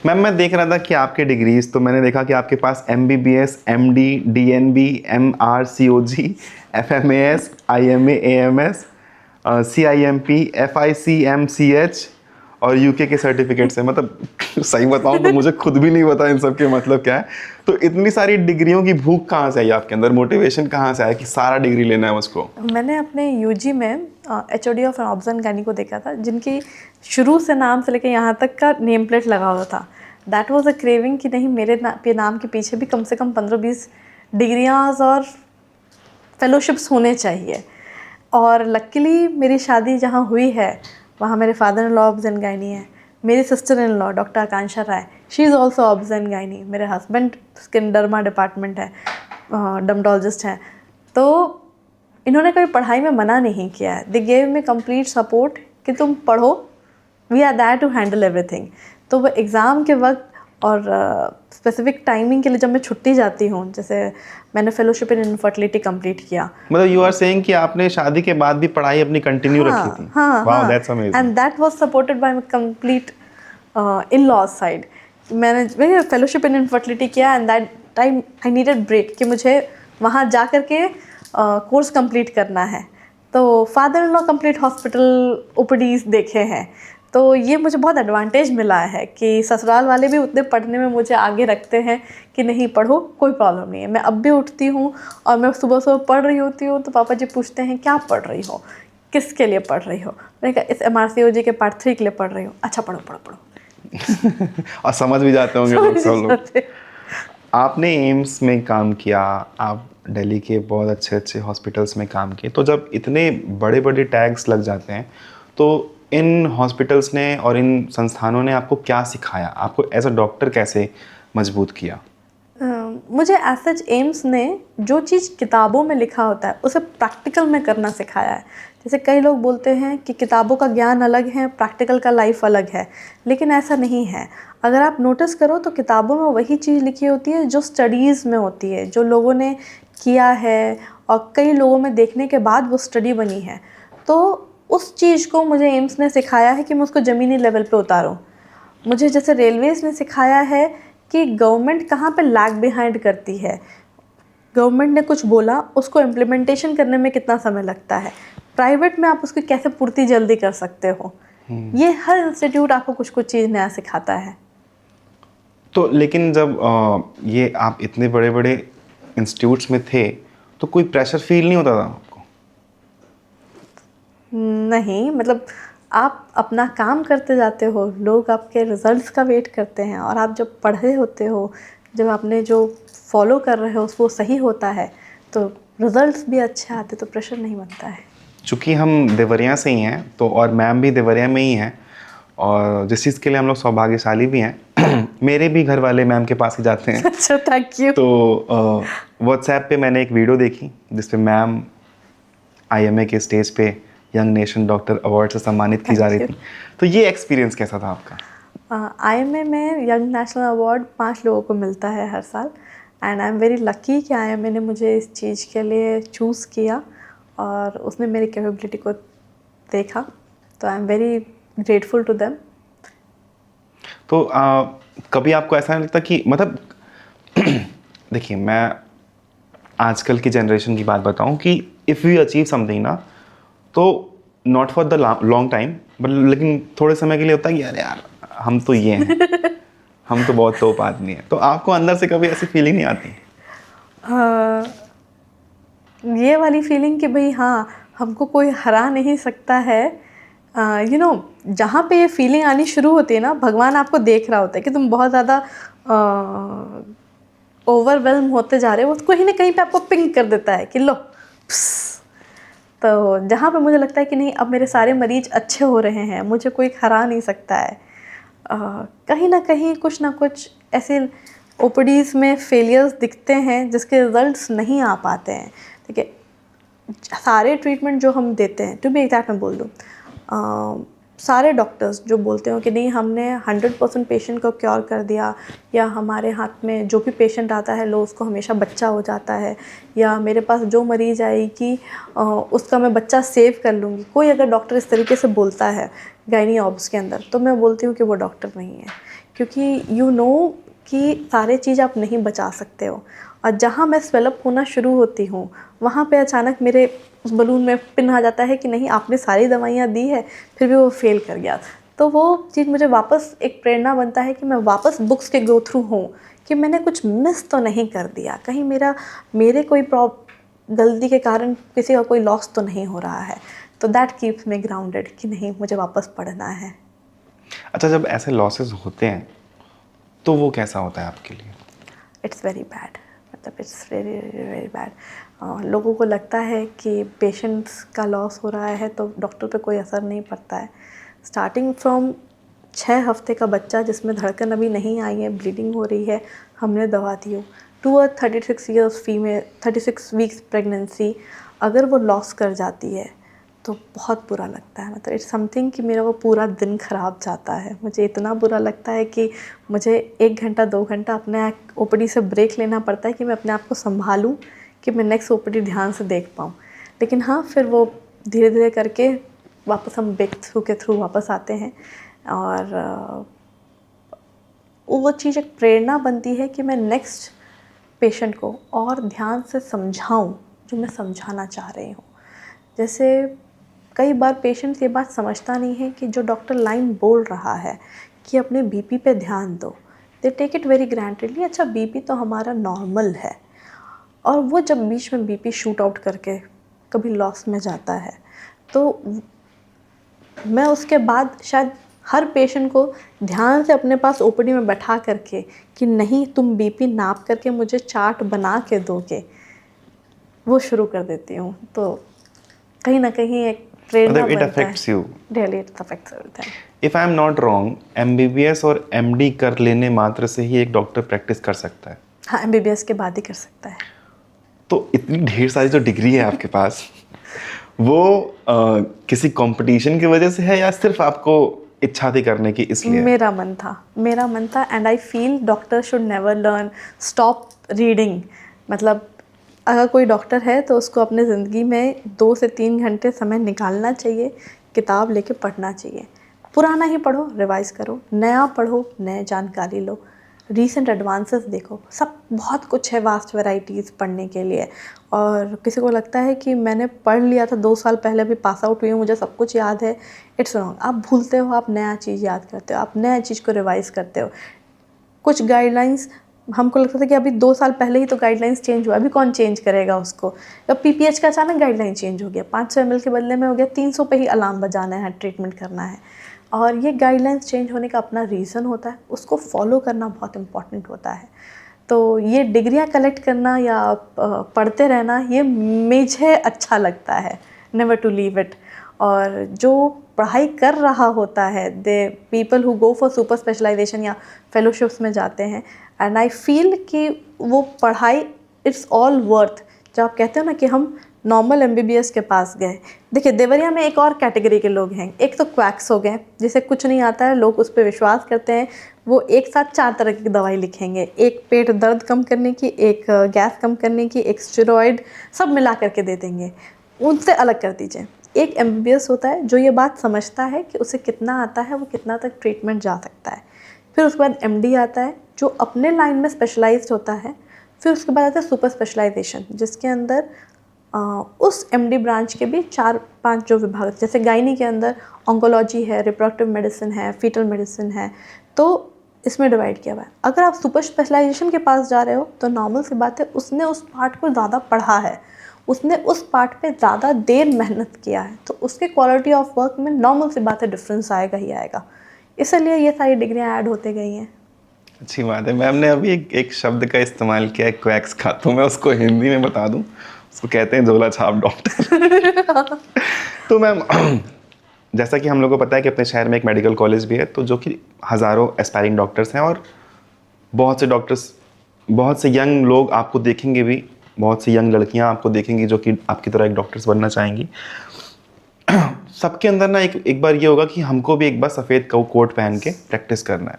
Ma'am मैं देख रहा था कि आपके डिग्रीज, तो मैंने देखा कि आपके पास MBBS, MD, DNB, MRCOG, FMAS, IMA, AMS, CIMP, FICMCH और UK के सर्टिफिकेट्स हैं। मतलब सही बताऊं तो मुझे खुद भी नहीं पता इन सब के मतलब क्या है। तो इतनी सारी डिग्रियों की भूख कहाँ से आई आपके अंदर, मोटिवेशन कहाँ से आया कि सारा डिग्री लेना है मुझको? मैंने अपने यूजी में HOD of obs and gynae को देखा था, जिनकी शुरू से नाम से लेकर यहाँ तक का नेम प्लेट लगा हुआ था। दैट वाज अ क्रेविंग कि नहीं, मेरे नाम के पीछे भी कम से कम 15-20 डिग्रियाँ और फेलोशिप्स होने चाहिए। और लकीली मेरी शादी जहाँ हुई है वहाँ मेरे father in law obs and gynae है, मेरी sister in law doctor Akanksha Rai, she is also obs and gynae, मेरे हस्बैंड स्किन डर्मा डिपार्टमेंट है, डर्मेटोलॉजिस्ट हैं। तो इन्होंने कभी पढ़ाई में मना नहीं किया है। They gave me complete support कि तुम पढ़ो, we are that to handle everything. तो वो एग्ज़ाम के वक्त और स्पेसिफिक टाइमिंग के लिए जब मैं छुट्टी जाती हूँ, जैसे मैंने फेलोशिप इन इनफर्टिलिटी कंप्लीट किया। मतलब यू आर सेइंग कि आपने शादी के बाद भी पढ़ाई अपनी कंटिन्यू रखी थी? Wow, that's amazing. And that was supported by my complete in law side. मैंने फेलोशिप इन इनफर्टिलिटी किया and that time I needed break कि मुझे वहाँ जा कर के कोर्स कंप्लीट करना है। तो father in law complete hospital OPDs देखे हैं, तो ये मुझे बहुत एडवांटेज मिला है कि ससुराल वाले भी उतने पढ़ने में मुझे आगे रखते हैं कि नहीं पढ़ो, कोई प्रॉब्लम नहीं है। मैं अब भी उठती हूँ और मैं सुबह सुबह पढ़ रही होती हूँ तो पापा जी पूछते हैं क्या पढ़ रही हो, किसके लिए पढ़ रही हो? मैंने कहा इस MRCOG के पार्ट 3 के लिए पढ़ रही हूँ। अच्छा पढ़ो पढ़ो पढ़ो। और समझ भी जाते होंगे लोग, सब लोग। जाते। आपने एम्स में काम किया, आप दिल्ली के बहुत अच्छे अच्छे हॉस्पिटल्स में काम किए, तो जब इतने बड़े बड़े टैग्स लग जाते हैं तो इन हॉस्पिटल्स ने और इन संस्थानों ने आपको क्या सिखाया, आपको एज अ डॉक्टर कैसे मजबूत किया? मुझे एज सच एम्स ने जो चीज़ किताबों में लिखा होता है उसे प्रैक्टिकल में करना सिखाया है। जैसे कई लोग बोलते हैं कि किताबों का ज्ञान अलग है, प्रैक्टिकल का लाइफ अलग है, लेकिन ऐसा नहीं है। अगर आप नोटिस करो तो किताबों में वही चीज़ लिखी होती है जो स्टडीज़ में होती है, जो लोगों ने किया है और कई लोगों में देखने के बाद वो स्टडी बनी है। तो उस चीज़ को मुझे एम्स ने सिखाया है कि मैं उसको ज़मीनी लेवल पे उतारूँ। मुझे जैसे रेलवेज़ ने सिखाया है कि गवर्नमेंट कहाँ पे लैग बिहाइंड करती है, गवर्नमेंट ने कुछ बोला उसको इम्प्लीमेंटेशन करने में कितना समय लगता है, प्राइवेट में आप उसकी कैसे पूर्ति जल्दी कर सकते हो। ये हर इंस्टीट्यूट आपको कुछ कुछ चीज़ नया सिखाता है। तो लेकिन जब ये आप इतने बड़े बड़े इंस्टीट्यूट्स में थे तो कोई प्रेशर फील नहीं होता था आपको? नहीं, मतलब आप अपना काम करते जाते हो, लोग आपके रिजल्ट्स का वेट करते हैं, और आप जब पढ़े होते हो, जब आपने जो फॉलो कर रहे हो वो सही होता है तो रिजल्ट्स भी अच्छे आते, तो प्रेशर नहीं बनता है। चूँकि हम देवरिया से ही हैं तो, और मैम भी देवरिया में ही हैं, और जिस चीज़ के लिए हम लोग सौभाग्यशाली भी हैं मेरे भी घर वाले मैम के पास ही जाते हैं। अच्छा, थैंक यू। तो व्हाट्सएप पे मैंने एक वीडियो देखी जिसपे मैम IMA के स्टेज पे यंग नेशन डॉक्टर अवार्ड से सम्मानित की जा रही थी। तो ये एक्सपीरियंस कैसा था आपका? IMA में यंग नेशनल अवार्ड 5 लोगों को मिलता है हर साल, and I am very lucky कि IMA ने मुझे इस चीज़ के लिए चूज़ किया और उसने मेरी कैपेबिलिटी को देखा, तो I am very grateful to them. तो कभी आपको ऐसा नहीं लगता कि मतलब देखिए, मैं आजकल की जनरेशन की बात बताऊं कि इफ़ यू अचीव समथिंग ना, तो not for the long time but, लेकिन थोड़े समय के लिए होता है कि यार हम तो ये हैं हम तो बहुत टॉप आदमी हैं। तो आपको अंदर से कभी ऐसी फीलिंग नहीं आती? ये वाली फीलिंग कि भाई हाँ, हमको कोई हरा नहीं सकता है। यू नो, जहाँ पे ये फीलिंग आनी शुरू होती है ना, भगवान आपको देख रहा होता है कि तुम बहुत ज़्यादा ओवरवेल्म होते जा रहे हो, वो कहीं ना कहीं पे आपको पिंग कर देता है कि लो प्स। तो जहाँ पे मुझे लगता है कि नहीं, अब मेरे सारे मरीज अच्छे हो रहे हैं, मुझे कोई हरा नहीं सकता है, कहीं ना कहीं कुछ ना कुछ ऐसे OPDs में फेलियर्स दिखते हैं जिसके रिजल्ट्स नहीं आ पाते हैं। ठीक है, सारे ट्रीटमेंट जो हम देते हैं, टू बी एग्जैक्ट मैं बोल दूँ, सारे डॉक्टर्स जो बोलते हो कि नहीं हमने 100% पेशेंट को क्योर कर दिया, या हमारे हाथ में जो भी पेशेंट आता है लो उसको हमेशा बच्चा हो जाता है, या मेरे पास जो मरीज़ आएगी उसका मैं बच्चा सेव कर लूँगी, कोई अगर डॉक्टर इस तरीके से बोलता है गायनी ऑब्स के अंदर, तो मैं बोलती हूँ कि वो डॉक्टर नहीं है। क्योंकि यू नो कि सारे चीज़ आप नहीं बचा सकते हो। और जहाँ मैं स्वेलअप होना शुरू होती हूँ वहाँ पे अचानक मेरे उस बलून में पिन आ जाता है कि नहीं, आपने सारी दवाइयाँ दी है फिर भी वो फेल कर गया। तो वो चीज़ मुझे वापस एक प्रेरणा बनता है कि मैं वापस बुक्स के गो थ्रू हूँ कि मैंने कुछ मिस तो नहीं कर दिया, कहीं मेरे कोई गलती के कारण किसी का कोई लॉस तो नहीं हो रहा है। तो दैट कीप्स मी ग्राउंडेड कि नहीं, मुझे वापस पढ़ना है। अच्छा, जब ऐसे लॉसेस होते हैं तो वो कैसा होता है आपके लिए? इट्स वेरी बैड, मतलब इट्स वेरी वेरी बैड। लोगों को लगता है कि पेशेंट्स का लॉस हो रहा है तो डॉक्टर पे कोई असर नहीं पड़ता है। स्टार्टिंग फ्रॉम 6 हफ्ते का बच्चा जिसमें धड़कन अभी नहीं आई है, ब्लीडिंग हो रही है, हमने दवा दी हो, to a 36 years female, 36 weeks pregnancy, अगर वो लॉस कर जाती है तो बहुत बुरा लगता है। मतलब इट्स समथिंग कि मेरा वो पूरा दिन ख़राब जाता है। मुझे इतना बुरा लगता है कि मुझे 1 घंटा 2 घंटा अपने ओपीडी से ब्रेक लेना पड़ता है कि मैं अपने आप को संभालूं कि मैं नेक्स्ट ओपीडी ध्यान से देख पाऊँ। लेकिन हाँ, फिर वो धीरे धीरे करके वापस हम ब्रेक थ्रू के थ्रू वापस आते हैं। और वो चीज़ एक प्रेरणा बनती है कि मैं नेक्स्ट पेशेंट को और ध्यान से समझाऊं जो मैं समझाना चाह रही हूँ। जैसे कई बार पेशेंट ये बात समझता नहीं है कि जो डॉक्टर लाइन बोल रहा है कि अपने बीपी पे ध्यान दो, they take it very grantedly, अच्छा बीपी तो हमारा नॉर्मल है। और वो जब बीच में बीपी शूट आउट करके कभी लॉस में जाता है तो मैं उसके बाद शायद हर पेशेंट को ध्यान से अपने पास ओपीडी में बैठा करके कि नहीं, तुम बीपी नाप करके मुझे चार्ट बना के दोगे, वो शुरू कर देती हूँ। तो कहीं ना कहीं एक प्रेरणा मतलब इट बनता है। Affects you. Daily it affects everything. If I am not wrong, MBBS और एमडी कर लेने मात्र से ही एक डॉक्टर प्रैक्टिस कर सकता है। हाँ, एमबीबीएस के बाद ही कर सकता है। तो इतनी ढेर सारी जो डिग्री है आपके पास, वो किसी कंपटीशन की वजह से है या सिर्फ आपको इच्छा थी करने की इसलिए? मेरा मन था and I feel doctor should never learn stop reading. मतलब अगर कोई डॉक्टर है तो उसको अपने ज़िंदगी में 2 से 3 घंटे समय निकालना चाहिए, किताब लेके पढ़ना चाहिए। पुराना ही पढ़ो, रिवाइज करो, नया पढ़ो, नए जानकारी लो, रीसेंट एडवांसेस देखो, सब बहुत कुछ है, वास्ट वैराइटीज़ पढ़ने के लिए। और किसी को लगता है कि मैंने पढ़ लिया था 2 साल पहले, अभी पास आउट हुई हूँ, मुझे सब कुछ याद है। It's wrong. आप भूलते हो, आप नया चीज़ याद करते हो, आप नया चीज़ को रिवाइज करते हो। कुछ गाइडलाइंस हमको लगता था कि अभी 2 साल पहले ही तो गाइडलाइंस चेंज हुआ, अभी कौन चेंज करेगा उसको। अब पीपीएच का अचानक गाइडलाइन चेंज हो गया, 500 ml के बदले में हो गया 300 पे ही अलार्म बजाना है, ट्रीटमेंट करना है। और ये गाइडलाइंस चेंज होने का अपना रीज़न होता है, उसको फॉलो करना बहुत इम्पॉर्टेंट होता है। तो ये डिग्रियाँ कलेक्ट करना या पढ़ते रहना, ये मुझे अच्छा लगता है, नेवर टू लीव इट। और जो पढ़ाई कर रहा होता है, they people who go for super specialisation या फेलोशिप्स में जाते हैं, एंड आई फील कि वो पढ़ाई इट्स ऑल वर्थ। जब आप कहते हो ना कि हम नॉर्मल एमबीबीएस के पास गए, देखिए देवरिया में एक और कैटेगरी के लोग हैं। एक तो क्वैक्स हो गए, जिसे कुछ नहीं आता है, लोग उस पर विश्वास करते हैं, वो एक साथ 4 तरह की दवाई लिखेंगे, एक पेट दर्द कम करने की, एक गैस कम करने की, एक स्टेरॉइड, सब मिला करके दे देंगे। उनसे अलग कर दीजिए। एक एमबीबीएस होता है जो ये बात समझता है कि उसे कितना आता है, वो कितना तक ट्रीटमेंट जा सकता है। फिर उसके बाद एमडी आता है जो अपने लाइन में स्पेशलाइज्ड होता है। फिर उसके बाद आता है सुपर स्पेशलाइजेशन, जिसके अंदर उस एमडी ब्रांच के भी 4-5 जो विभाग, जैसे गायनी के अंदर ऑन्कोलॉजी है, रिप्रोडक्टिव मेडिसिन है, फीटल मेडिसिन है, तो इसमें डिवाइड किया हुआ है। अगर आप सुपर स्पेशलाइजेशन के पास जा रहे हो तो नॉर्मल सी बात है, उसने उस पार्ट को ज़्यादा पढ़ा है, उसने उस पार्ट पे ज़्यादा देर मेहनत किया है, तो उसके क्वालिटी ऑफ वर्क में नॉर्मल सी बात है डिफरेंस आएगा ही आएगा। इसलिए ये सारी डिग्रियाँ ऐड होते गई हैं। अच्छी बात है। मैम ने अभी एक शब्द का इस्तेमाल किया है, क्वैक्स का, तो मैं उसको हिंदी में बता दूं, उसको कहते हैं झोला छाप डॉक्टर। तो मैम, जैसा कि हम लोग को पता है कि अपने शहर में एक मेडिकल कॉलेज भी है, तो जो कि हज़ारों एस्पायरिंग डॉक्टर्स हैं, और बहुत से डॉक्टर्स, बहुत से यंग लोग आपको देखेंगे भी, बहुत सी यंग लड़कियां आपको देखेंगी जो कि आपकी तरह एक डॉक्टर्स बनना चाहेंगी। सबके अंदर ना एक बार ये होगा कि हमको भी एक बार सफ़ेद कोट पहन के प्रैक्टिस करना है।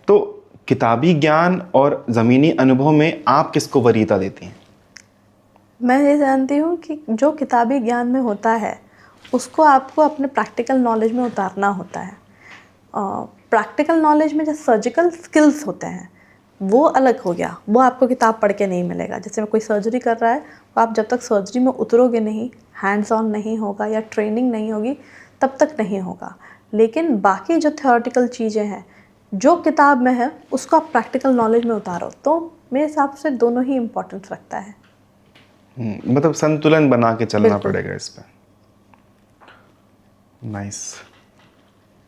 तो किताबी ज्ञान और ज़मीनी अनुभव में आप किसको वरीयता देती हैं? मैं ये जानती हूँ कि जो किताबी ज्ञान में होता है उसको आपको अपने प्रैक्टिकल नॉलेज में उतारना होता है। प्रैक्टिकल नॉलेज में जो सर्जिकल स्किल्स होते हैं वो अलग हो गया, वो आपको किताब पढ़ के नहीं मिलेगा। जैसे कोई सर्जरी कर रहा है, तो आप जब तक सर्जरी में उतरोगे नहीं, हैंड्स ऑन नहीं होगा या ट्रेनिंग नहीं होगी, तब तक नहीं होगा। लेकिन बाकी जो थ्योरेटिकल चीज़ें हैं जो किताब में है, उसको आप प्रैक्टिकल नॉलेज में उतारो, तो मेरे हिसाब से दोनों ही इम्पोर्टेंस रखता है। मतलब संतुलन बना के चलना बिल्कुल। पड़ेगा इस पे। नाइस।